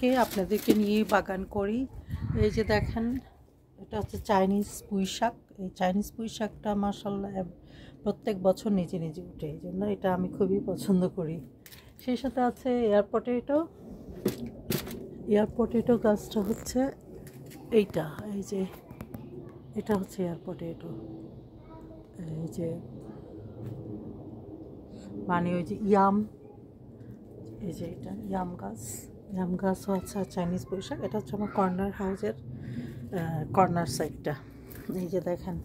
আজকে আপনাদেরকে নিয়ে বাগান করি। এই যে দেখেন, এটা হচ্ছে চাইনিজ পুঁই শাক। এই চাইনিজ পুঁই শাকটা মাশাআল্লাহ প্রত্যেক বছর নিজে নিজে উঠে, এই জন্য এটা আমি খুবই পছন্দ করি। সেই সাথে আছে এয়ার পটেটো গাছটা হচ্ছে এইটা, এই যে এটা হচ্ছে এয়ার পটেটো। এই যে মানে ওই যে ইয়াম, এই যে এটা ইয়াম গাছও আছে। চাইনিজ পুঁই শাক, এটা হচ্ছে আমার কর্নার হাউসের কর্নার সাইডটা। এই যে দেখেন,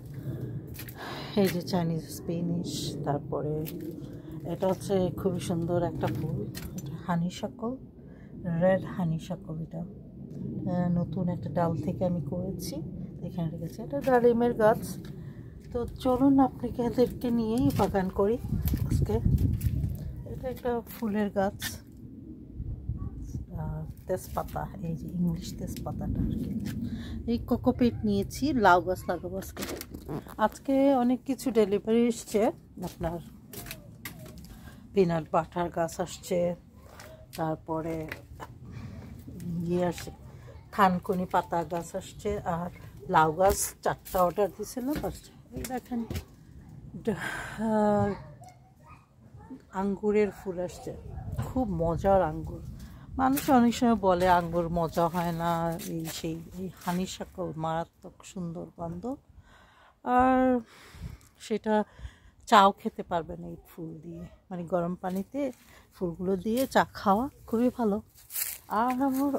এই যে চাইনিজ স্প্যানিশ, তারপরে এটা হচ্ছে খুবই সুন্দর একটা ফুল, হানি শাকল, রেড হানি শাকল। এটা নতুন একটা ডাল থেকে আমি করেছি, এখানে রেখেছি। এটা ডালিমের গাছ। তো চলুন আপনাদেরকে নিয়েই বাগান করি আজকে। এটা একটা ফুলের গাছ, তেজপাতা, এই যে ইংলিশ তেজপাতাটা আর কি। এই কোকোপিট নিয়েছি, লাউ গাছ লাগাবো আজকে। আজকে অনেক কিছু ডেলিভারি এসছে, আপনার পিনাট বাটার গাছ আসছে, তারপরে আসছে থানকুনি পাতা গাছ আসছে, আর লাউ গাছ 4টা অর্ডার দিয়েছিলাম আসছে। এই দেখেন আঙ্গুরের ফুল আসছে, খুব মজার আঙ্গুর। মানুষ অনেক সময় বলে আঙ্গুর মজা হয় না, এই হানি শাকল মারাত্মক সুন্দর গন্ধ, আর সেটা চাও খেতে পারবেন এই ফুল দিয়ে, মানে গরম পানিতে ফুলগুলো দিয়ে চা খাওয়া খুবই ভালো। আর আমার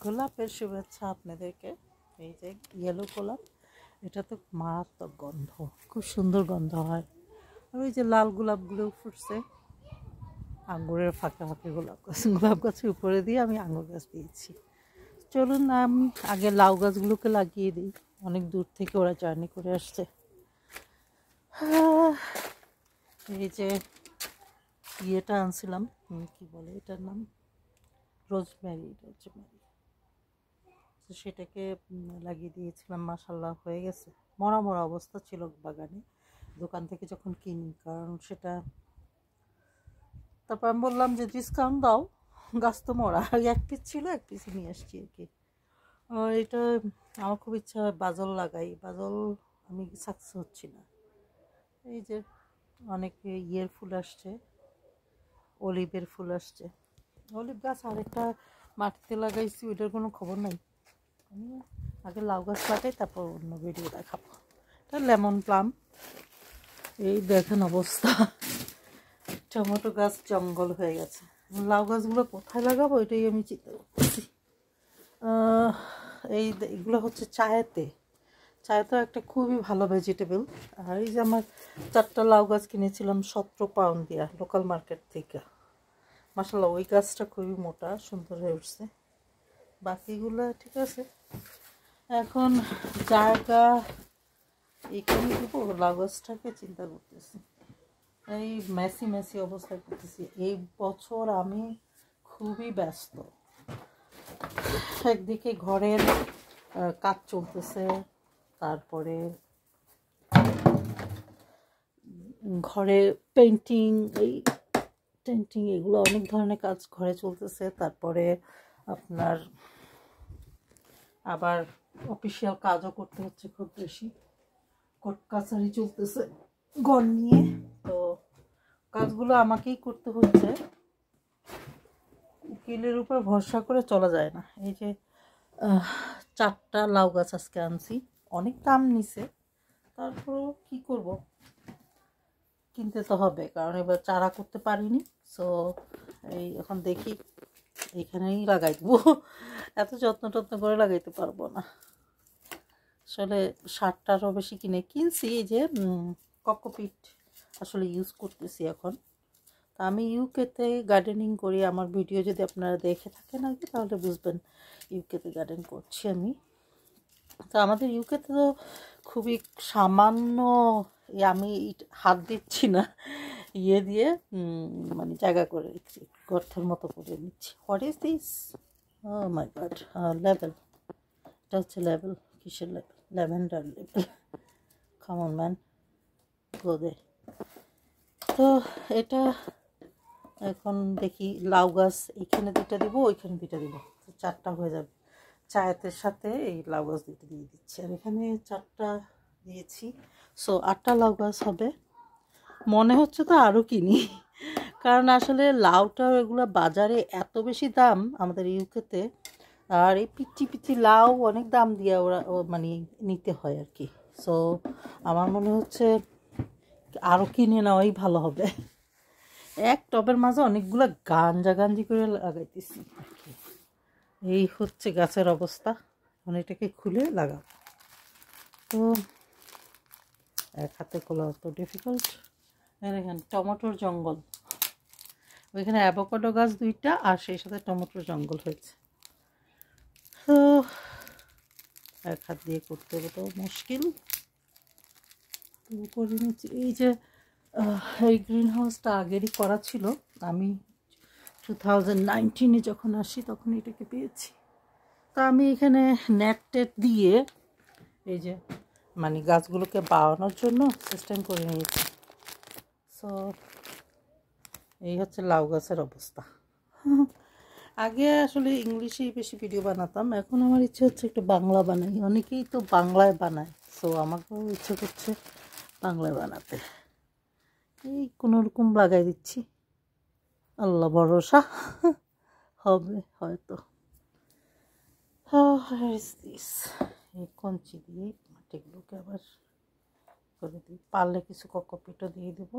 গোলাপের শুভেচ্ছা আপনাদেরকে। এই যে ইয়েলো গোলাপ, এটা তো মারাত্মক গন্ধ, খুব সুন্দর গন্ধ হয়। আর ওই যে লাল গোলাপগুলো ফুটছে আঙ্গুরের ফাঁকে গোলাপ গাছের উপরে দিয়ে আমি আঙ্গুর গাছ দিয়েছি। চলুন আমি আগে লাউ গাছগুলোকে লাগিয়ে দিই, অনেক দূর থেকে ওরা জার্নি করে আসছে। এই যে ইয়েটা আনছিলাম, কি বলে এটার নাম, রোজমেরি। তো সেটাকে লাগিয়ে দিয়েছিলাম, মাশাআল্লাহ হয়ে গেছে। মরা অবস্থা ছিল বাগানে দোকান থেকে যখন কিনি, কারণ সেটা, তারপর আমি বললাম যে ডিসকাউন্ট দাও, গাছ তো মরা, এক পিস ছিল, এক পিস নিয়ে আসছি আর কি। এটা আমার খুব ইচ্ছা হয় বাজল লাগাই, বাজল আমি সাকসেস হচ্ছি না। এই যে অনেক ইয়ের ফুল আসছে, অলিভের ফুল আসছে। অলিভ গাছ আরেকটা মাটিতে লাগাইছি, ওইটার কোনো খবর নাই। আমি আগে লাউ গাছ লাগাই, তারপর অন্য ভিডিও দেখাবো। এটা লেমন প্লাম, এই দেখেন অবস্থা, টমেটো গাছ জঙ্গল হয়ে গেছে। লাউ গাছগুলো কোথায় লাগাবো এটাই আমি চিন্তা করতেছি। এইগুলো হচ্ছে চায়েতে একটা খুবই ভালো ভেজিটেবল। আর এই যে আমার 4টা লাউ গাছ কিনেছিলাম 17 পাউন্ড দিয়া লোকাল মার্কেট থেকে, মাশাআল্লাহ ওই গাছটা খুবই মোটা সুন্দর হয়ে উঠছে, বাকিগুলো ঠিক আছে। এখন জায়গা এখানে দেবো, লাউ গাছটাকে চিন্তা করতেছি, এই মেসি অবস্থায় করতেছি। এই বছর আমি খুবই ব্যস্ত, একদিকে ঘরের কাজ চলতেছে, তারপরে ঘরে পেন্টিং এগুলো অনেক ধরনের কাজ ঘরে চলতেছে। তারপরে আপনার আবার অফিসিয়াল কাজও করতে হচ্ছে খুব বেশি, কোর্ট কাছারি চলতেছে ঘর নিয়ে, তো কাজগুলো আমাকেই করতে হচ্ছে। উকিলের উপর ভরসা করে চলা যায় না। এই যে 4টা লাউ গাছ আজকে আনছি, অনেক দাম নিছে, তারপরও কি করব, কিনতে তো হবে, কারণ এবার চারা করতে পারিনি। সো এই এখন দেখি এইখানেই লাগাই দেবো, এত যত্ন করে লাগাইতে পারবো না আসলে। 60টারও বেশি কিনছি। এই যে কোকোপিট আসলে ইউজ করতেছি এখন। তা আমি ইউকেতে গার্ডেনিং করি, আমার ভিডিও যদি আপনারা দেখে থাকেন আগে তাহলে বুঝবেন ইউকেতে গার্ডেন করছি আমি। তো আমাদের ইউকেতে তো খুবই সামান্য, আমি হাত দিচ্ছি না, ইয়ে দিয়ে মানে জায়গা করে নিচ্ছি, গর্তের মতো করে নিচ্ছি। What is this? Oh my god, level, এটা হচ্ছে লেভেল, কিসের level? Lavender level, come on man, go দে। তো এটা এখন দেখি লাউ গাছ এখানে 2টা দিব, ওইখানে 2টা দিব। তো 4টা হয়ে যাবে। চায়ের সাথে এই লাউ গাছ দুটো দিয়ে দিচ্ছি, আর এখানে 4টা দিয়েছি। সো 8টা লাউ গাছ হবে। মনে হচ্ছে তো আরও কিনি, কারণ আসলে লাউটা এগুলো বাজারে এত বেশি দাম আমাদের ইউকেতে, আর এই পিচি পিচি লাউ অনেক দাম দিয়ে ওরা মানে নিতে হয় আর কি। সো আমার মনে হচ্ছে আরও কিনে নেওয়াই ভালো হবে। এক টবের মাঝে অনেকগুলো গাঞ্জি করে লাগাইতেছি আর কি। এই হচ্ছে গাছের অবস্থা। মানে এটাকে খুলে লাগাবো, তো এক হাতে খোলা অত ডিফিকাল্ট। এখানে টমেটোর জঙ্গল, ওইখানে অ্যাভোকাডো গাছ 2টা আর সেই সাথে টমেটোর জঙ্গল হয়েছে। তো এক হাত দিয়ে করতে হবে তো মুশকিল, তো করে নিচ্ছি। এই যে এই গ্রিন হাউসটা আগেরই করা ছিল, আমি 2019-এ যখন আসি তখন এটাকে পেয়েছি। তা আমি এখানে নেট টেট দিয়ে এই যে মানে গাছগুলোকে বাড়ানোর জন্য সিস্টেম করে নিয়েছি। সো এই হচ্ছে লাউ গাছের অবস্থা। আগে আসলে ইংলিশেই বেশি ভিডিও বানাতাম, এখন আমার ইচ্ছে হচ্ছে একটু বাংলা বানাই। অনেকেই তো বাংলায় বানায়, সো আমাকেও ইচ্ছে করছে বাংলায় বানাতে। এই কোনোরকম লাগাই দিচ্ছি, আল্লাহ ভরসা হবে হয়তো। এই কঞ্চি দিয়ে মাটিগুলোকে আবার করে দিই, পারলে কিছু কোকোপিটও দিয়ে দেবো।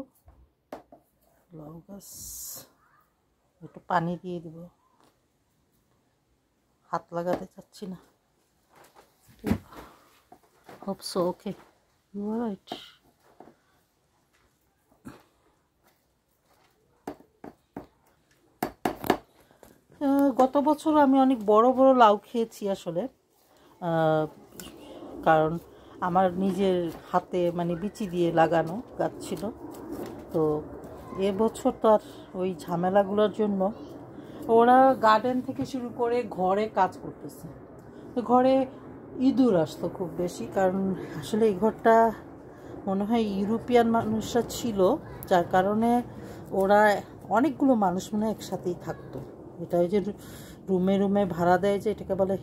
লাউ গাছ একটু পানি দিয়ে দেব, হাত লাগাতে চাচ্ছি না। Hope so okay, you are right. গত বছর আমি অনেক বড় বড় লাউ খেয়েছি আসলে, কারণ আমার নিজের হাতে মানে বিচি দিয়ে লাগানো গাছ ছিল। তো এবছর তো আর ওই ঝামেলাগুলোর জন্য ওরা গার্ডেন থেকে শুরু করে ঘরে কাজ করতেছে। তো ঘরে ইঁদুর আসতো খুব বেশি, কারণ আসলে এই ঘরটা মনে হয় ইউরোপিয়ান মানুষরা ছিল, যার কারণে ওরা অনেকগুলো মানুষ মনে হয় একসাথেই থাকতো। এটা ওই যে রুমে রুমে ভাড়া দেয় যে, এটাকে বলে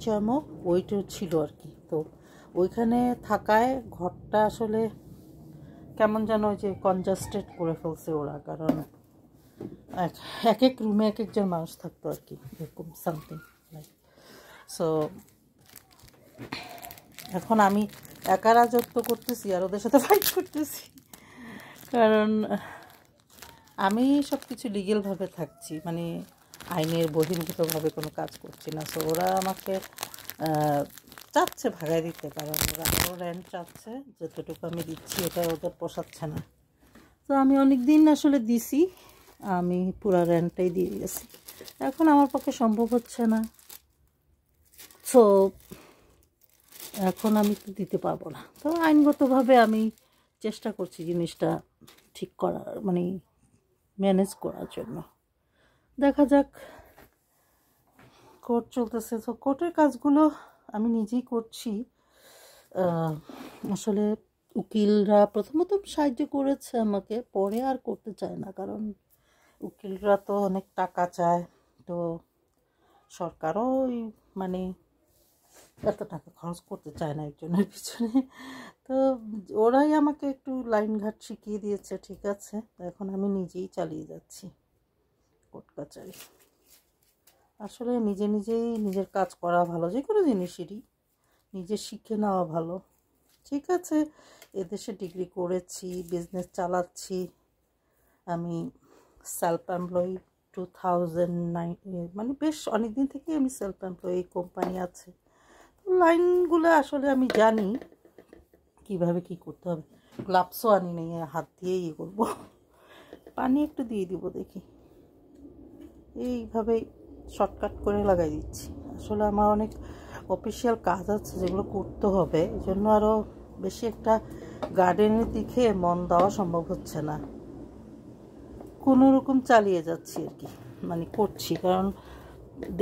HMO, ওইটা ছিল আর কি। তো ওইখানে থাকায় ঘরটা আসলে কেমন যেন ওই যে কনজাস্টেড করে ফেলছে ওরা, কারণ এক এক রুমে এক একজন মানুষ থাকতো আর কি, এরকম সামথিং লাইক। সো এখন আমি একা রাজত্ব করতেছি আর ওদের সাথে ফাইট করতেছি, কারণ আমি সব কিছু লিগেলভাবে থাকছি, মানে আইনের বহির্ভূতভাবে কোনো কাজ করছি না। সো ওরা আমাকে চাচ্ছে ভাগায় দিতে, কারণ ওরা আরও রেন্ট চাচ্ছে, যতটুকু আমি দিচ্ছি এটা ওদের পোষাচ্ছে না। তো আমি অনেক দিন আসলে দিছি, আমি পুরো রেন্টটাই দিয়ে গেছি, এখন আমার পক্ষে সম্ভব হচ্ছে না। সো এখন আমি তো দিতে পারবো না। তো আইনগতভাবে আমি চেষ্টা করছি জিনিসটা ঠিক করার, মানে ম্যানেজ করার জন্য। দেখা যাক, কোর্ট চলতেছে, তো কোর্টের কাজগুলো আমি নিজেই করছি। আসলে উকিলরা প্রথমত সাহায্য করেছে আমাকে, পরে আর করতে চায় না, কারণ উকিলরা তো অনেক টাকা চায়। তো সরকারও মানে এত টাকা খরচ করতে চায় না একজনের পিছনে। তো ওরাই আমাকে একটু লাইনঘাট শিখিয়ে দিয়েছে, ঠিক আছে। এখন আমি নিজেই চালিয়ে যাচ্ছি কোর্ট কাচারি। আসলে নিজেই নিজের কাজ করা ভালো, যে কোনো জিনিসেরই নিজে শিখে নেওয়া ভালো। ঠিক আছে, এদেশে ডিগ্রি করেছি, বিজনেস চালাচ্ছি, আমি সেলফ এমপ্লয়ি 2009, মানে বেশ অনেক দিন থেকে আমি সেলফ এমপ্লয়ি, কোম্পানি আছে। লাইনগুলো আসলে আমি জানি কিভাবে কি করতে হবে। গ্লাভসও আনি নেই, হাত দিয়েই ইয়ে করবো। পানি একটু দিয়ে দিব দেখি, এইভাবেই শর্টকাট করে লাগাই দিচ্ছি। আসলে আমার অনেক অফিসিয়াল কাজ আছে যেগুলো করতে হবে, এই জন্য আরও বেশি একটা গার্ডেনের দিকে মন দেওয়া সম্ভব হচ্ছে না। কোনো রকম চালিয়ে যাচ্ছি আর কি, মানে করছি, কারণ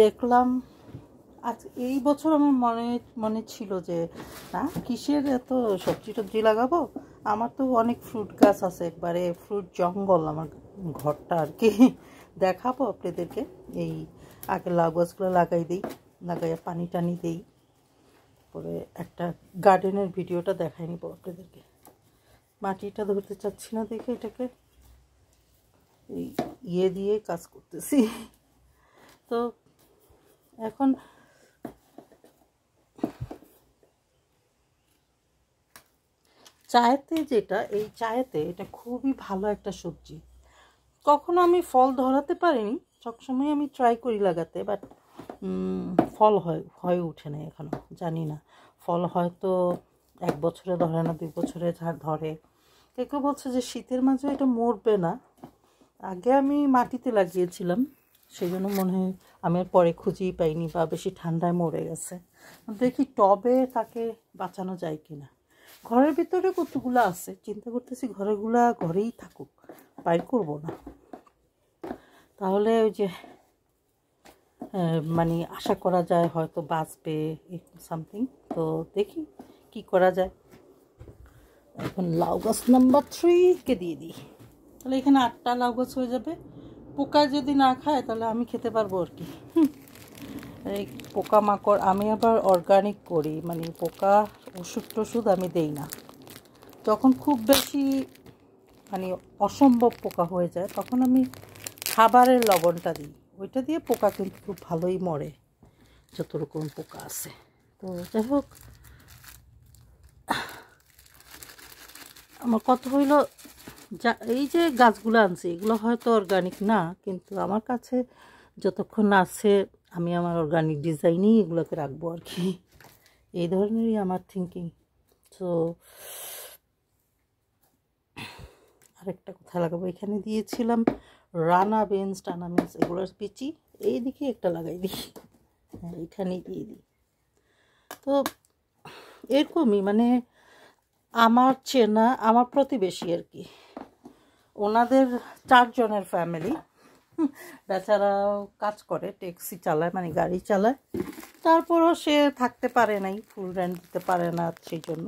দেখলাম আজ এই বছর আমার মনে ছিল যে না, কিসের এত সবজি টবজি লাগাবো, আমার তো অনেক ফ্রুট গাছ আছে, একবারে ফ্রুট জঙ্গল আমার ঘরটা আর কি। দেখাবো আপনাদেরকে এই আগে লাউ গাছগুলো লাগাই দিই, লাগাইয়া পানি টানি দিই। পরে একটা গার্ডেনের ভিডিওটা দেখাই নিব আপনাদেরকে। মাটিটা ধরতে চাচ্ছি না দেখে এটাকে এই ইয়ে দিয়ে কাজ করতেছি। তো এখন চায়েতে যেটা, এই চায়েতে এটা খুবই ভালো একটা সবজি। কখনো আমি ফল ধরাতে পারিনি, সবসময় আমি ট্রাই করি লাগাতে, বাট ফল হয়ে ওঠে না এখনো, জানি না। ফল হয়তো 1 বছরে ধরে না, 2 বছরে ধরে। কেউ বলছে যে শীতের মাঝে এটা মরবে না। আগে আমি মাটিতে লাগিয়েছিলাম, সেই জন্য মনে হয় আমি আর পরে খুঁজেই পাইনি, বা বেশি ঠান্ডায় মরে গেছে। দেখি টবে তাকে বাঁচানো যায় কিনা। ঘরের ভিতরে কতগুলো আছে, চিন্তা করতেছি ঘরেই থাকুক, বাইর করব না। তাহলে ওই যে মানে আশা করা যায় হয়তো বাঁচবে সামথিং। তো দেখি কি করা যায়। এখন লাউ গাছ নাম্বার 3-কে দিয়ে দিই, তাহলে এখানে 8টা লাউ গাছ হয়ে যাবে। পোকা যদি না খায় তাহলে আমি খেতে পারবো আর কি। এই পোকামাকড় আমি আবার অর্গানিক করি, মানে পোকা ওষুধ আমি দেই না। যখন খুব বেশি মানে অসম্ভব পোকা হয়ে যায় তখন আমি খাবারের লবণটা দিই, ওইটা দিয়ে পোকা কিন্তু খুব ভালোই মরে, যত রকম পোকা আছে। তো যাই হোক, আমার কথা হইল এই যে গাছগুলো আনছি এগুলো হয়তো অর্গানিক না, কিন্তু আমার কাছে যতক্ষণ আছে আমি আমার অর্গানিক ডিজাইনেই এগুলোকে রাখবো আর কি, এই ধরনেরই আমার থিঙ্কিং। তো আরেকটা কথা লাগাবো, এখানে দিয়েছিলাম টানা বিনস, এগুলোর পিচি এই দিকে একটা লাগাই দিই, হ্যাঁ এখানেই দিয়ে দিই। তো এরকমই মানে আমার চেনা, আমার প্রতিবেশী আর কি, ওনাদের 4 জনের ফ্যামিলি। বেচারাও কাজ করে, ট্যাক্সি চালায়, মানে গাড়ি চালায়। তারপরও সে থাকতে পারে নাই, ফুল রেন্ট দিতে পারে না, সেই জন্য।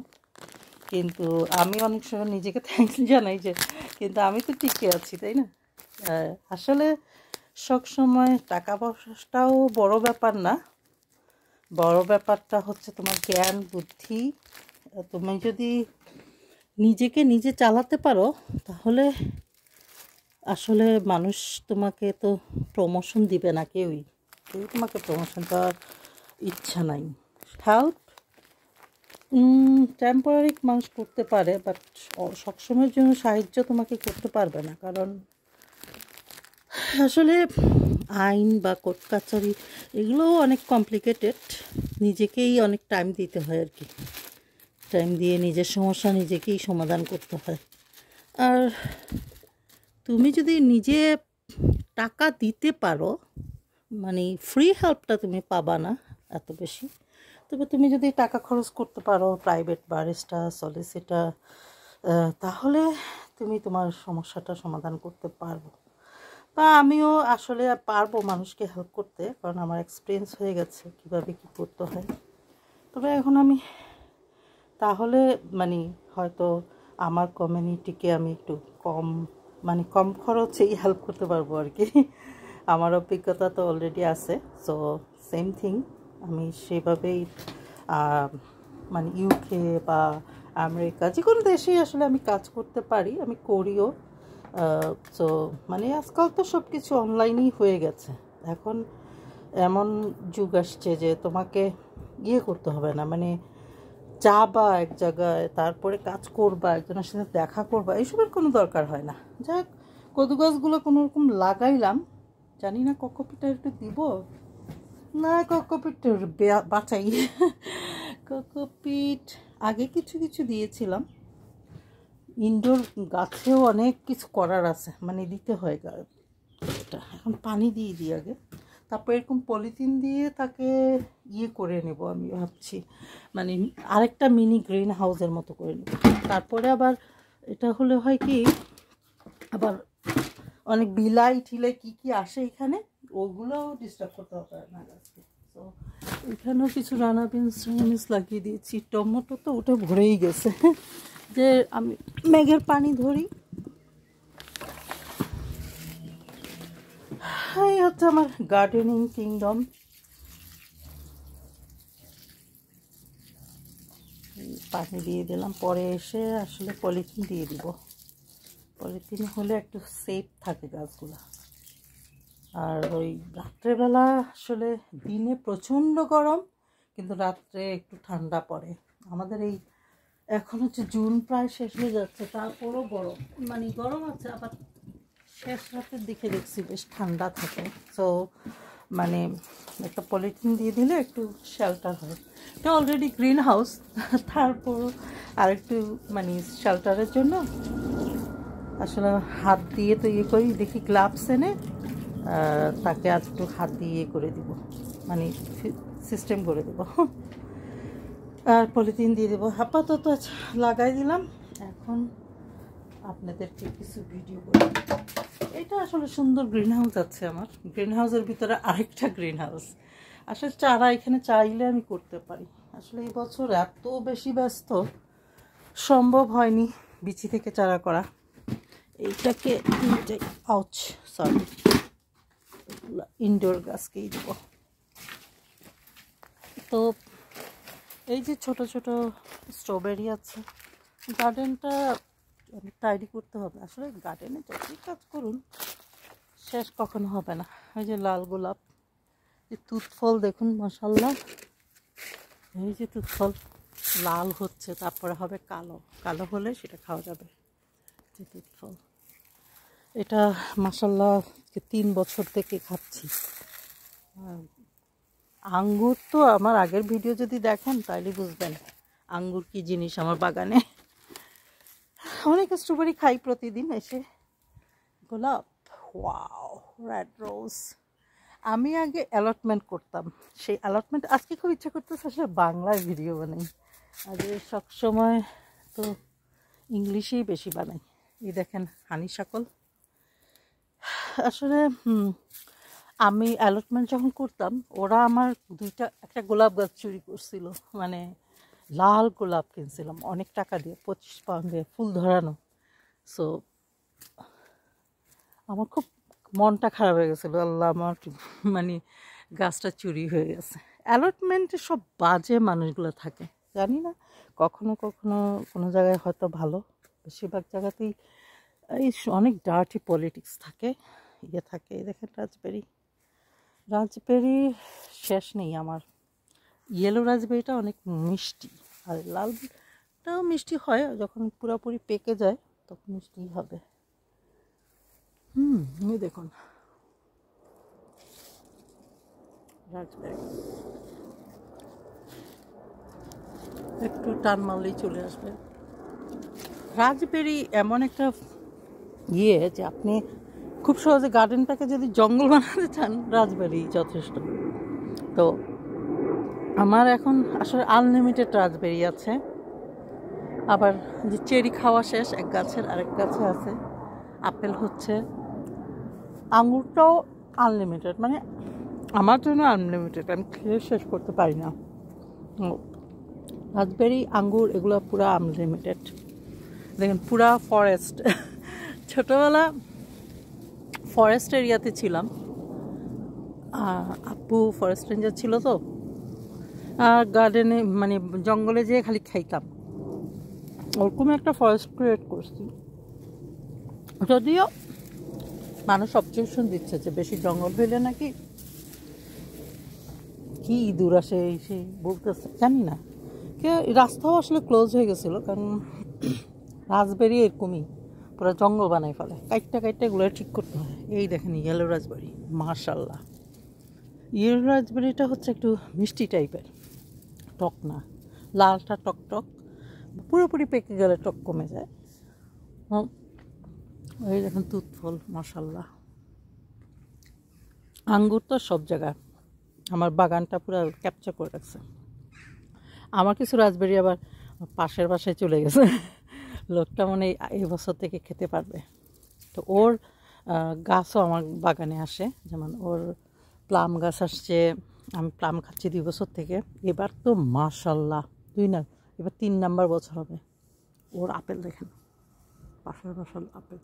কিন্তু আমি অনেক সময় নিজেকে থ্যাঙ্কস জানাই যে কিন্তু আমি তো টিকে আছি, তাই না? আসলে সবসময় টাকা পয়সাটাও বড় ব্যাপার না, বড় ব্যাপারটা হচ্ছে তোমার জ্ঞান বুদ্ধি। তুমি যদি নিজেকে নিজে চালাতে পারো তাহলে আসলে মানুষ তোমাকে তো প্রমোশন দিবে না, কেউ তোমাকে প্রমোশন দেওয়ার ইচ্ছা নাই। হেল্প টেম্পোরারি মানুষ করতে পারে, বাট সবসময়ের জন্য সাহায্য তোমাকে করতে পারবে না, কারণ আসলে আইন বা কোর্ট কাছারি এগুলোও অনেক কমপ্লিকেটেড, নিজেকেই অনেক টাইম দিতে হয় আর কি, টাইম দিয়ে নিজের সমস্যা নিজেকেই সমাধান করতে হয়। আর তুমি যদি নিজে টাকা দিতে পারো, মানে ফ্রি হেল্পটা তুমি পাবা না এত বেশি, তবে তুমি যদি টাকা খরচ করতে পারো, প্রাইভেট ব্যারিস্টার, সলিসিটার, তাহলে তুমি তোমার সমস্যাটা সমাধান করতে পারবো। বা আমিও আসলে পারবো মানুষকে হেল্প করতে, কারণ আমার এক্সপিরিয়েন্স হয়ে গেছে কীভাবে কী করতে হয়। তবে এখন আমি তাহলে মানে হয়তো আমার কমিউনিটিকে আমি একটু কম খরচেই হেল্প করতে পারবো আর কি। আমার অভিজ্ঞতা তো অলরেডি আছে, সো সেম থিং আমি সেভাবেই মানে ইউকে বা আমেরিকা যে কোনো দেশেই আসলে আমি কাজ করতে পারি, আমি করিও। সো মানে আজকাল তো সব কিছু অনলাইনেই হয়ে গেছে। এখন এমন যুগ আসছে যে তোমাকে করতে হবে না, মানে যাবা এক জায়গায়, তারপরে কাজ করবা, একজনের সাথে দেখা করবা, এইসবের কোনো দরকার হয় না। যাক, কদু গাছগুলো কোনো রকম লাগাইলাম, জানি না কোকোপিটটা একটু দিব না, কোকোপিট বাঁচাই। কোকোপিট আগে কিছু দিয়েছিলাম। ইনডোর গাছেও অনেক কিছু করার আছে, মানে দিতে হয় এটা। এখন পানি দিয়ে দিই আগে, তারপর এরকম পলিথিন দিয়ে তাকে করে নেব আমি ভাবছি, মানে আরেকটা মিনি গ্রিন হাউসের মতো করে নেব। তারপরে আবার এটা হলে হয় কি, আবার অনেক বিলাই ঠিলাই কী আসে এখানে, ওগুলোও ডিস্টার্ব করতে হবে না গাছকে। তো এখানেও কিছু রানা বিনস লাগিয়ে দিয়েছি। টমেটো তো ওটা ভরেই গেছে, যে আমি মেঘের পানি ধরি। এই হচ্ছে আমার গার্ডেনিং কিংডম। পানি দিয়ে দিলাম, পরে এসে আসলে পলিথিন দিয়ে দিব। পলিথিন হলে একটু সেফ থাকে গাছগুলা। আর ওই রাত্রেবেলা আসলে দিনে প্রচণ্ড গরম, কিন্তু রাত্রে একটু ঠান্ডা পড়ে। আমাদের এই এখন হচ্ছে জুন প্রায় শেষ হয়ে যাচ্ছে, তারপরও গরম, মানে গরম আছে, আবার শেষ রাতের দিকে দেখছি বেশ ঠান্ডা থাকে। সো মানে একটা পলিথিন দিয়ে দিলে একটু শেল্টার হয়। এটা অলরেডি গ্রিন হাউস, তারপরও আর একটু মানে শেল্টারের জন্য আসলে হাত দিয়ে তো ইয়ে করি, দেখি গ্লাভস এনে তাকে আজ একটু হাত দিয়ে ইয়ে করে দিব, মানে সিস্টেম করে দেবো। আর পলিথিন দিয়ে দেবো। আপাতত লাগাই দিলাম। এখন আপনাদেরকে কিছু ভিডিও করি। এটা আসলে সুন্দর গ্রিন হাউস আছে আমার। গ্রিন হাউসের ভিতরে আরেকটা গ্রিন হাউস। আসলে চারা এখানে চাইলে আমি করতে পারি। আসলে এই বছর এত বেশি ব্যস্ত, সম্ভব হয়নি বিচি থেকে চারা করা। এইটাকে আউচ সরি ইনডোর গাছকেই দেবো। তো এই যে ছোট ছোট স্ট্রবেরি আছে, গার্ডেনটা টাইডি করতে হবে। আসলে গার্ডেনে যতই কাজ করুন শেষ কখনো হবে না। ওই যে লাল গোলাপ, যে তুতফল দেখুন মাশাআল্লাহ, এই যে তুতফল লাল হচ্ছে, তারপরে হবে কালো, কালো হলে সেটা খাওয়া যাবে। যে তুতফল, এটা মাশাআল্লাহ 3 বছর থেকে খাচ্ছি। আঙ্গুর তো আমার আগের ভিডিও যদি দেখেন তাহলে বুঝবেন আঙ্গুর কি জিনিস আমার বাগানে। অনেক স্ট্রবেরি খাই প্রতিদিন এসে। গোলাপ, ওয়াও, রেড রোজ। আমি আগে অ্যালটমেন্ট করতাম, সেই অ্যালটমেন্ট আজকে খুব ইচ্ছা করতেছে আসলে বাংলায় ভিডিও বানাই। আগে সবসময় তো ইংলিশেই বেশি বানাই। এই দেখেন হানিশাকল। আসলে আমি অ্যালটমেন্ট যখন করতাম, ওরা আমার একটা গোলাপ গাছ চুরি করছিল। মানে লাল গোলাপ কিনছিলাম অনেক টাকা দিয়ে, 25 পাউন্ডে ফুল ধরানো। সো আমার খুব মনটা খারাপ হয়ে গেছিলো, আল্লাহ আমার মানে গাছটা চুরি হয়ে গেছে। অ্যালটমেন্টে সব বাজে মানুষগুলো থাকে, জানি না, কখনো কখনো কোনো জায়গায় হয়তো ভালো, বেশিরভাগ জায়গাতেই এই অনেক ডার্টি পলিটিক্স থাকে, ইয়ে থাকে। দেখেন রাজবেরি, রাজবেরি শেষ নেই আমার। ইয়েলো রাজবেরিটা অনেক মিষ্টি, আর লালটাও মিষ্টি হয়, যখন পুরোপুরি পেকে যায় তখন মিষ্টি হবে। এই দেখুন রাজবেরি, একটু টান মারলেই চলে আসবে। রাজবেরি এমন একটা ইয়ে যে আপনি খুব সহজে গার্ডেনটাকে যদি জঙ্গল বানাতে চান, রাজবেরি যথেষ্ট। তো আমার এখন আসলে আনলিমিটেড রাজবেরি আছে। আবার যে চেরি খাওয়া শেষ এক গাছের, আরেক গাছে আছে। আপেল হচ্ছে, আঙুরটাও আনলিমিটেড, মানে আমার জন্য আনলিমিটেড, আমি খেয়ে শেষ করতে পারি না। রাজবেরি, আঙ্গুর এগুলো পুরো আনলিমিটেড। দেখেন পুরা ফরেস্ট। ছোটোবেলা ফরেস্ট এরিয়াতে ছিলাম, আব্বু ফরেস্ট রেঞ্জার ছিল, তো আর গার্ডেনে মানে জঙ্গলে যেয়ে খালি খাইতাম। ওরকম একটা ফরেস্ট ক্রিয়েট করছি। যদিও মানুষ অবজেকশন দিচ্ছে যে বেশি জঙ্গল হইলে নাকি কি ইঁদুর আসে, সেই বলতেছে, জানি না। রাস্তাও আসলে ক্লোজ হয়ে গেছিলো, কারণ রাজবেরি এরকমই পুরো জঙ্গল বানাই ফেলে, কাইটটা এগুলো ঠিক করতে হয়। এই দেখেন ইয়েলো রাজবেরি, মাশাআল্লাহ। ইয়েলো রাজবেরিটা হচ্ছে একটু মিষ্টি টাইপের, টক না। লালটা টক টক, পুরোপুরি পেকে গেলে টক কমে যায়। এই দেখেন তুতফল, মাশাআল্লাহ। আঙ্গুর তো সব জায়গায়, আমার বাগানটা পুরো ক্যাপচার করে রাখছে। আমার কিছু রাজবেরি আবার পাশের বাসায় চলে গেছে, লোকটা মানে এই বছর থেকে খেতে পারবে। তো ওর গাছও আমার বাগানে আসে, যেমন ওর প্লাম গাছ আসছে, আমি প্লাম খাচ্ছি 2 বছর থেকে। এবার তো মাশাআল্লাহ এবার 3 নাম্বার বছর হবে। ওর আপেল দেখেন, পাশের বাসার আপেল,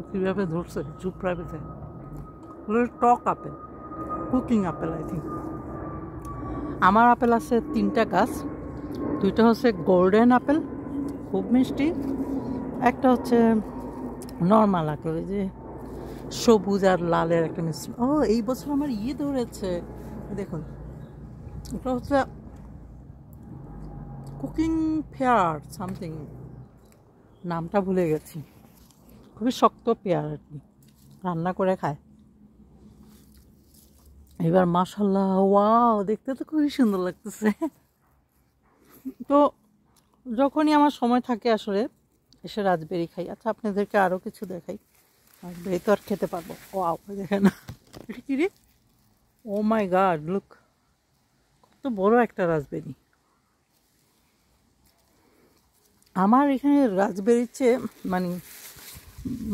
কীভাবে ধরছে চুপড়া পেতে টক apple, cooking apple I think. আমার আপেল আছে 3টা গাছ, 2টা হচ্ছে গোল্ডেন আপেল খুব মিষ্টি, একটা হচ্ছে নর্মাল আপেল যে সবুজ আর লালের একটা মিষ্টি। ও এই বছর আমার ধরেছে দেখুন, ওটা হচ্ছে কুকিং ফেয়ার সামথিং, নামটা ভুলে গেছি। খুবই শক্ত পেয়ার আর কি, রান্না করে খায়। এবার মাশাল্লাহ, ওয়াও, দেখতে তো খুবই সুন্দর লাগতেছে। তো যখনই আমার সময় থাকে আসলে এসে রাজবেরি খাই। আচ্ছা আপনাদেরকে আরও কিছু দেখাই, রাজবেরি তো আর খেতে পারবো। ওয়াও দেখেন, এটা কি রে, ও মাই গড, লুক, কত বড় একটা রাজবেরি। আমার এখানে রাজবেরির চেয়ে মানে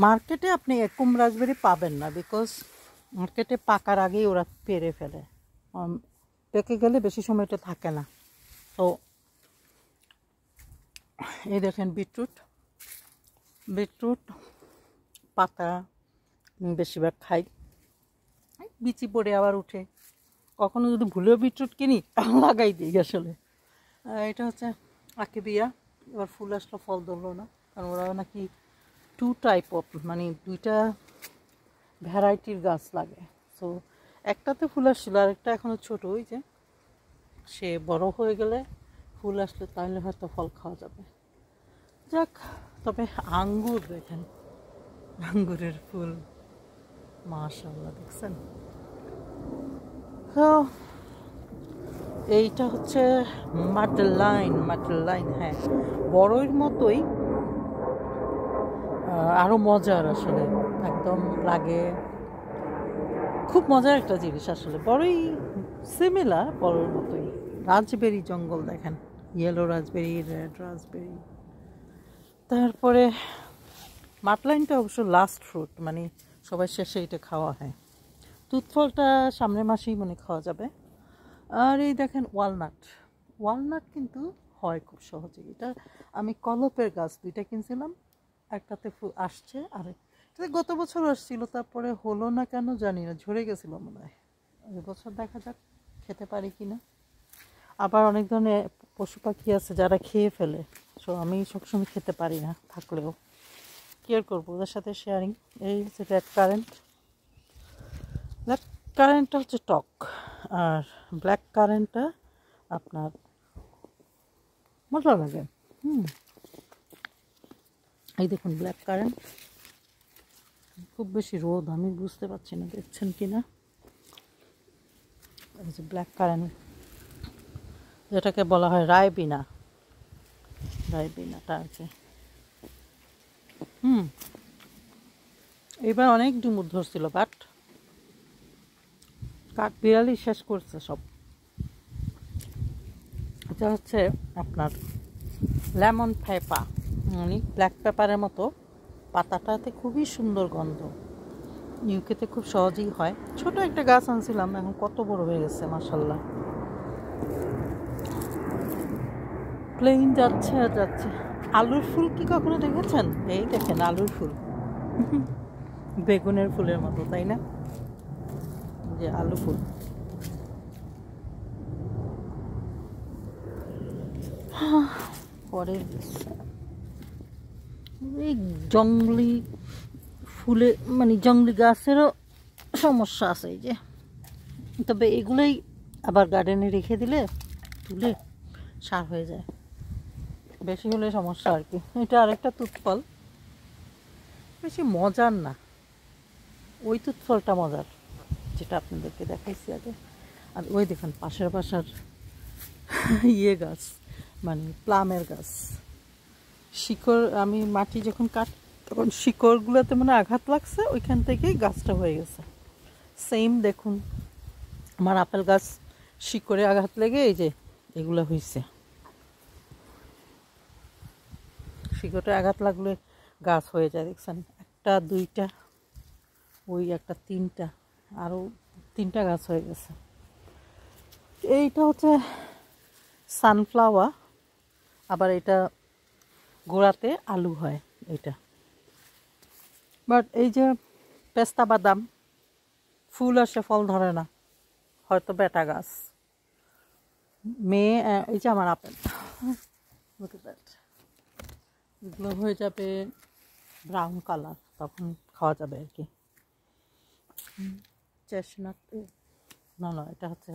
মার্কেটে আপনি এরকম রাজবেরি পাবেন না, বিকজ মার্কেটে পাকার আগেই ওরা পেরে ফেলে, পেকে গেলে বেশি সময় এটা থাকে না। তো এই দেখেন বিটরুট পাতা বেশিরভাগ খাই, বিচি পড়ে আবার উঠে, কখনো যদি ভুলেও বিটরুট কিনি লাগাই দিই আসলে। এটা হচ্ছে আকিবিয়া, এবার ফুল আসলো, ফল ধরলো না, কারণ ওরা নাকি 2 টাইপ অফ মানে 2টা ভ্যারাইটির গাছ লাগে। সো একটাতে ফুল আসছিল, আরেকটা এখনও ছোটো, ওই যে সে বড় হয়ে গেলে ফুল আসলে তাহলে হয়তো ফল খাওয়া যাবে। যাক, তবে আঙ্গুর দেখেন, আঙ্গুরের ফুল মাশাআল্লাহ, দেখছেন। তো এইটা হচ্ছে মাডেলাইন, হ্যাঁ, বড়ইর মতোই, আরও মজার আসলে, একদম লাগে, খুব মজার একটা জিনিস আসলে। বড়ই সিমিলার, বড়ইর মতোই। রাজবেরি জঙ্গল দেখেন, ইয়েলো রাজবেরি, রেড রাজবেরি। তারপরে মাডলাইনটা অবশ্য লাস্ট ফ্রুট, মানে সবাই শেষে এটা খাওয়া হয়। তুতফলটা সামনের মাসেই মনে খাওয়া যাবে। আর এই দেখেন ওয়ালনাট কিন্তু হয় খুব সহজে। এটা আমি কলপের গাছ 2টা কিনছিলাম, একটাতে আসছে, আর এটা গত বছর আসছিল, তারপরে হলো না কেন জানি না, ঝরে গেছিলো মনে হয়। এবছর দেখা যাক খেতে পারি কি না। আবার অনেক ধরনের পশু পাখি আছে যারা খেয়ে ফেলে, সো আমি সবসময় খেতে পারি না, থাকলেও কেয়ার করবো ওদের সাথে শেয়ারিং। এই হচ্ছে রেড কারেন্টটা হচ্ছে টক, আর ব্ল্যাক কারেন্টটা আপনার মজা লাগে। এই দেখুন ব্ল্যাক কারেন্ট, খুব বেশি রোদ, আমি বুঝতে পারছি না দেখছেন কি না। এই যে ব্ল্যাক কারেন্ট, যেটাকে বলা হয় রায়বিনাটা আছে। এবার অনেক ডুমুর ধরছিল, বাট কাঠ বিড়ালি শেষ করছে সব। এটা হচ্ছে আপনার লেমন পেপার, মানে ব্ল্যাক পেপারের মতো, পাতাটাতে খুবই সুন্দর গন্ধ, ইউকেতে খুব সহজেই হয়। ছোট একটা গাছ আনছিলাম, এখন কত বড় হয়ে গেছে মাশাআল্লাহ। প্লেন যাচ্ছে আর যাচ্ছে। আলুর ফুল কি কখনো দেখেছেন? এই দেখেন আলুর ফুল, বেগুনের ফুলের মতো, তাই না? যে আলু ফুল। পরে এই জঙ্গলি ফুলে মানে জঙ্গলি গাছেরও সমস্যা আছে, এই যে, তবে এগুলোই আবার গার্ডেনে রেখে দিলে তুলে সার হয়ে যায়, বেশি হলে সমস্যা আর কি। এটা আরেকটা তুতফল, বেশি মজার না, ওই তুতফলটা মজার যেটা আপনাদেরকে দেখাইছি আগে। আর ওই দেখেন পাশের বাসার গাছ, মানে প্লামের গাছ, শিকড়, আমি মাটি যখন তখন শিকড়গুলোতে মানে আঘাত লাগছে, ওইখান থেকেই গাছটা হয়ে গেছে। সেম দেখুন আমার আপেল গাছ, শিকড়ে আঘাত লেগে এই যে এগুলো হয়েছে। শিকড়ে আঘাত লাগলে গাছ হয়ে যায়, দেখছেন, 1 2টা, ওই একটা 3টা, আরও 3টা গাছ হয়ে গেছে। এইটা হচ্ছে সানফ্লাওয়ার, আবার এটা গোড়াতে আলু হয়। এটা বাট এই যে পেস্তা বাদাম ফুল আসে ফল ধরে না, হয়তো বেটা গাছ। মেয়ে এই যে আমার আপেল, এগুলো হয়ে যাবে ব্রাউন কালার, তখন খাওয়া যাবে আর কি। চেস্টনাট না না, এটা হচ্ছে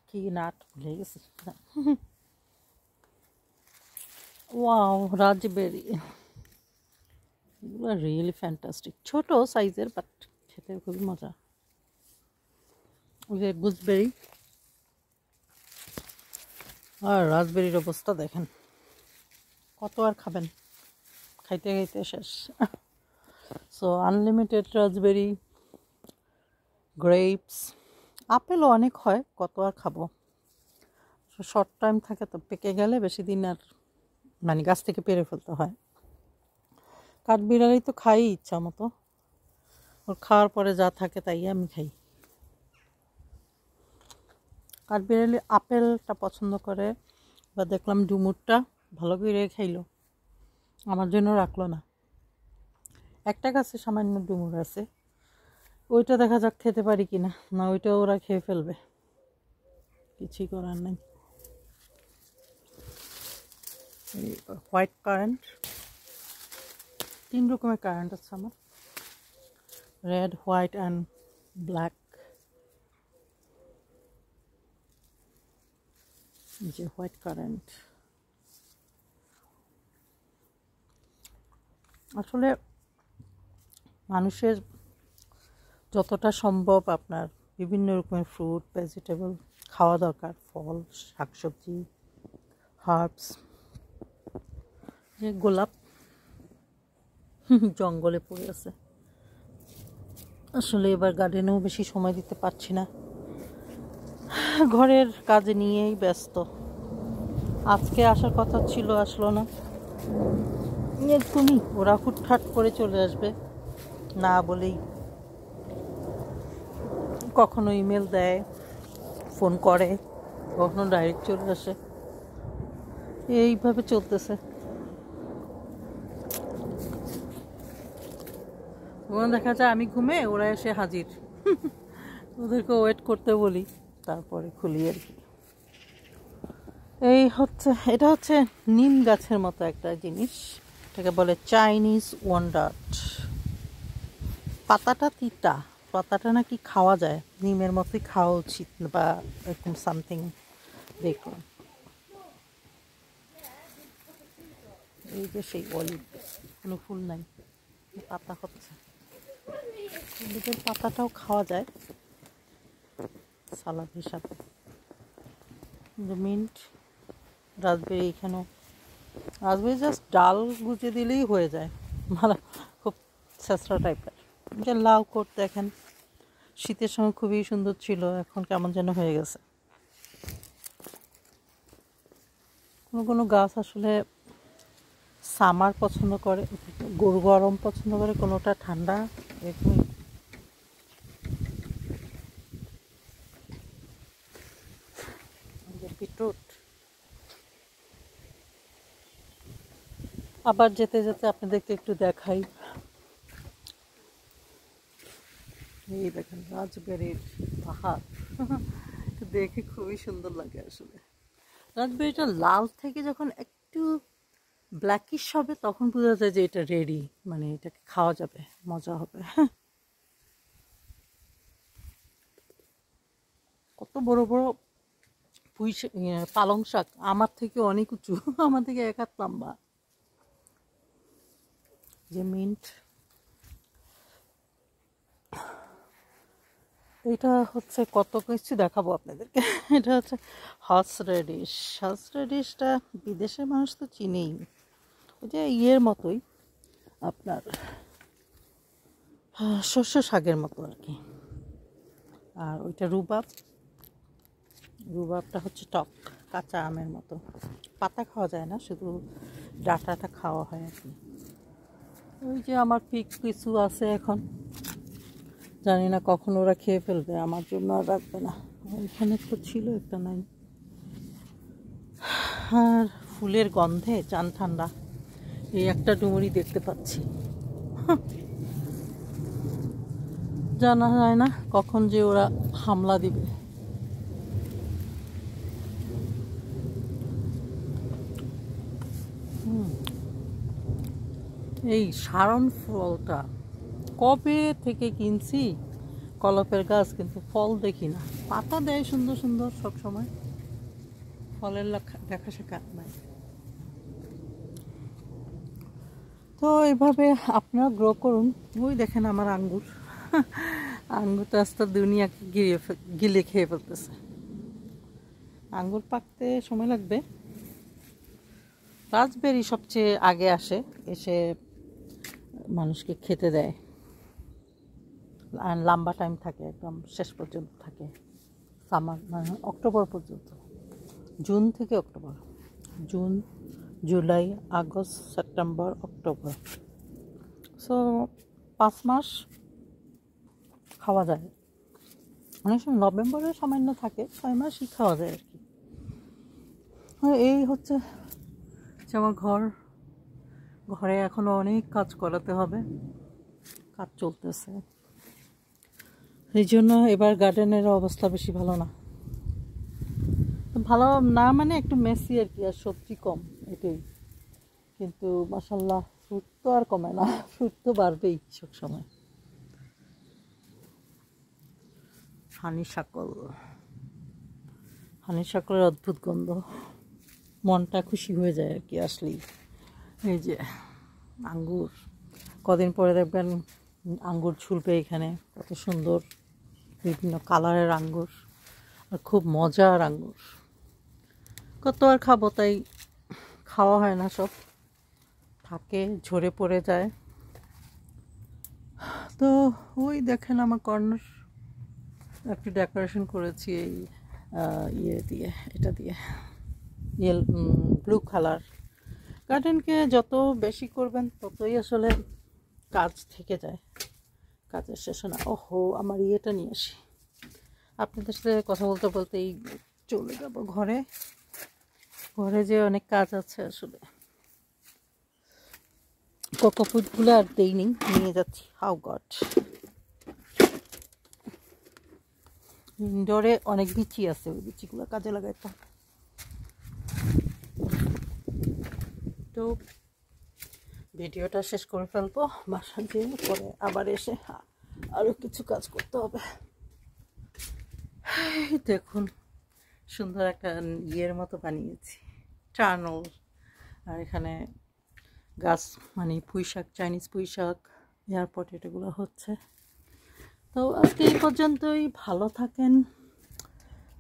কি নাট ভুলে গেছি। ওয়াও, রাজবেরি, এগুলো রিয়েলি ফ্যান্টাস্টিক। ছোট সাইজের বাট খেতে খুবই মজা। ওই যে গুজবেরি আর রাজবেরির অবস্থা দেখেন, কত আর খাবেন, খাইতে খাইতে শেষ। সো আনলিমিটেড রাজবেরি, গ্রেপস, আপেলও অনেক হয়, কত আর খাবো। শর্ট টাইম থাকে তো, পেকে গেলে বেশি দিন আর মানে গাছ থেকে পেরে ফেলতে হয়। কাঠবিড়ালি তো খাই ইচ্ছা মতো, ওর খাওয়ার পরে যা থাকে তাই আমি খাই। কাঠবিড়ালি আপেলটা পছন্দ করে, বা দেখলাম ডুমুরটা ভালো করে খাইলো, আমার জন্য রাখলো না। একটা গাছে সামান্য ডুমুর আছে, ওইটা দেখা যাক খেতে পারি কিনা, না ওইটা ওরা খেয়ে ফেলবে, কিছুই করার নেই। হোয়াইট কারেন্ট, 3 রকমের কারেন্ট আছে আমার, রেড, হোয়াইট অ্যান্ড ব্ল্যাক। যে হোয়াইট কারেন্ট আসলে মানুষের যতটা সম্ভব আপনার বিভিন্ন রকমের ফ্রুট ভেজিটেবল খাওয়া দরকার, ফল, শাকসবজি, হার্বস। যে গোলাপ জঙ্গলে পড়ে আছে, আসলে এবার গার্ডেনেও বেশি সময় দিতে পারছি না, ঘরের কাজে নিয়েই ব্যস্ত। আজকে আসার কথা ছিল, আসলো না। তুমি ওরা হুটহাট করে চলে আসবে, না বলেই কখনো ইমেল দেয়, ফোন করে, কখনো ডাইরেক্ট চলে আসে, এইভাবে চলতেছে। দেখা যায় আমি ঘুমে, ওরা এসে হাজির, ওদেরকে ওয়েট করতে বলি, তারপরে খুলি আর কি। এই হচ্ছে, এটা হচ্ছে নিম গাছের মতো একটা জিনিস, এটাকে বলে চাইনিজ ওয়ান্ডার। পাতাটা তিতা, পাতাটা নাকি খাওয়া যায়, নিমের মতোই খাওয়া উচিত বা এরকম সামথিং দেখলাম। এই যে সেই অলিভ, কোনো ফুল নাই, পাতা হচ্ছে, অলিভের পাতাটাও খাওয়া যায় সালাদ হিসাবে। মিন্ট, রাজবেরি, এখানেও রাজবেরি জাস্ট ডাল গুঁজে দিলেই হয়ে যায়, মানে খুব ছেঁচড়া টাইপের। যে লাউ কোট দেখেন, শীতের সময় খুবই সুন্দর ছিল, এখন কেমন যেন হয়ে গেছে। কোনো কোনো গাছ আসলে সামার পছন্দ করে, গরম পছন্দ করে, কোনোটা ঠান্ডা, এরকমই। বিটরুট, আবার যেতে যেতে আপনাদেরকে একটু দেখাই, এই দেখেন রাজবেরির পাহাড়, দেখে খুবই সুন্দর লাগে আসলে। রাজবেরিটা লাল থেকে যখন একটু ব্ল্যাকিশ হবে তখন বোঝা যায় যে এটা রেডি, মানে এটাকে খাওয়া যাবে, মজা হবে। কত বড় বড় পুঁই পালং শাক, আমার থেকে অনেক উঁচু, আমার থেকে 1 হাত লম্বা। যে মিন্ট, এটা হচ্ছে কত কিছু দেখাবো আপনাদেরকে। এটা হচ্ছে হর্স রেডিশ। হর্স রেডিশটা বিদেশের মানুষ তো চিনেই, ওই যে ইয়ের মতোই আপনার শস্য শাকের মতো আর কি। আর ওইটা রুবাব, রুবাবটা হচ্ছে টক, কাঁচা আমের মতো, পাতা খাওয়া যায় না, শুধু ডাঁটাটা খাওয়া হয় আর কি। ওই যে আমার পিক কিছু আছে এখন, জানি না কখন ওরা খেয়ে ফেলবে, আমার জন্য আর রাখবে না। ওইখানে তো ছিল একটা, নাই। আর ফুলের গন্ধে চান ঠান্ডা, এই একটা ডুমুরি দেখতে পাচ্ছি, জানা যায় না কখন যে ওরা হামলা দিবে। এই সারন ফলটা কবে থেকে কিনছি, কলপের গাছ, কিন্তু ফল দেখি না। পাতা দেয় সুন্দর সুন্দর সব সময়, ফলের দেখা শেখা নাই। তো এইভাবে আপনারা গ্রো করুন। ওই দেখেন আমার আঙ্গুর, আঙ্গুরটা আস্তে দুনিয়াকে গিলে খেয়ে ফেলতেছে। আঙ্গুর পাকতে সময় লাগবে। রাজবেরি সবচেয়ে আগে আসে, এসে মানুষকে খেতে দেয়, আর লম্বা টাইম থাকে, একদম শেষ পর্যন্ত থাকে, সামার মানে অক্টোবর পর্যন্ত, জুন থেকে October, June, July, August, September, October. So 5 মাস খাওয়া যায়। অনেক সময় নভেম্বরে সামান্য থাকে, 6 মাসই খাওয়া যায় আর কি। এই হচ্ছে আমার ঘরে এখনো অনেক কাজ করাতে হবে, কাজ চলতেছে। এই জন্য এবার গার্ডেনের অবস্থা বেশি ভালো না। ভালো না মানে একটু মেসি আর কি, আর সবজি কম, এটাই। কিন্তু মাশাআল্লাহ ফ্রুট তো আর কমে না, ফ্রুট তো বাড়বেই সব সময়। হানিশাকলের অদ্ভুত গন্ধ, মনটা খুশি হয়ে যায় আর কি আসলেই। এই যে আঙ্গুর, কদিন পরে দেখবেন আঙ্গুর ঝুলবে এখানে, কত সুন্দর বিভিন্ন কালারের আঙ্গুর, আর খুব মজার আঙ্গুর। কত আর খাবো, তাই খাওয়া হয় না, সব থাকে, ঝরে পড়ে যায়। তো ওই দেখেন আমার কর্নার একটু ডেকোরেশন করেছি এই ইয়ে দিয়ে, এটা দিয়ে ব্লু কালার। গার্ডেনকে যত বেশি করবেন ততই আসলে কাজ থেকে যায়, কাজের শেষে না। ওহো, আমার ইয়েটা নিয়ে আসি। আপনাদের সাথে কথা বলতে বলতেই চলে যাব ঘরে যে অনেক কাজ আছে আসলে। কোকো ফুডগুলো আর দেইনি, নিয়ে যাচ্ছি। হাউ গড, ইনডোরে অনেক বিচি আছে, ওই বিচিগুলো কাজে লাগাইতে হবে। তো ভিডিওটা শেষ করে ফেলবো, বাসা যেয়ে পরে আবার এসে আরও কিছু কাজ করতে হবে। দেখুন সুন্দর একটা ইয়ের মতো বানিয়েছি, টার্নল। আর এখানে গাছ মানে পুঁইশাক, চাইনিজ পুঁইশাক, এয়ারপোর্ট, এটাগুলো হচ্ছে। তো আজকে এই পর্যন্তই, ভালো থাকেন।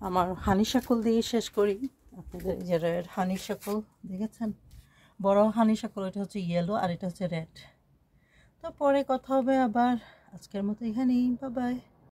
আমার হানিশাকল দিয়ে শেষ করি। আপনাদের যে রেড হানিশাকল দেখেছেন, বড় হানিশাকল, এটা হচ্ছে ইয়েলো আর এটা হচ্ছে রেড। তো পরে কথা হবে আবার, আজকের মতো এখানেই, বাই বাই।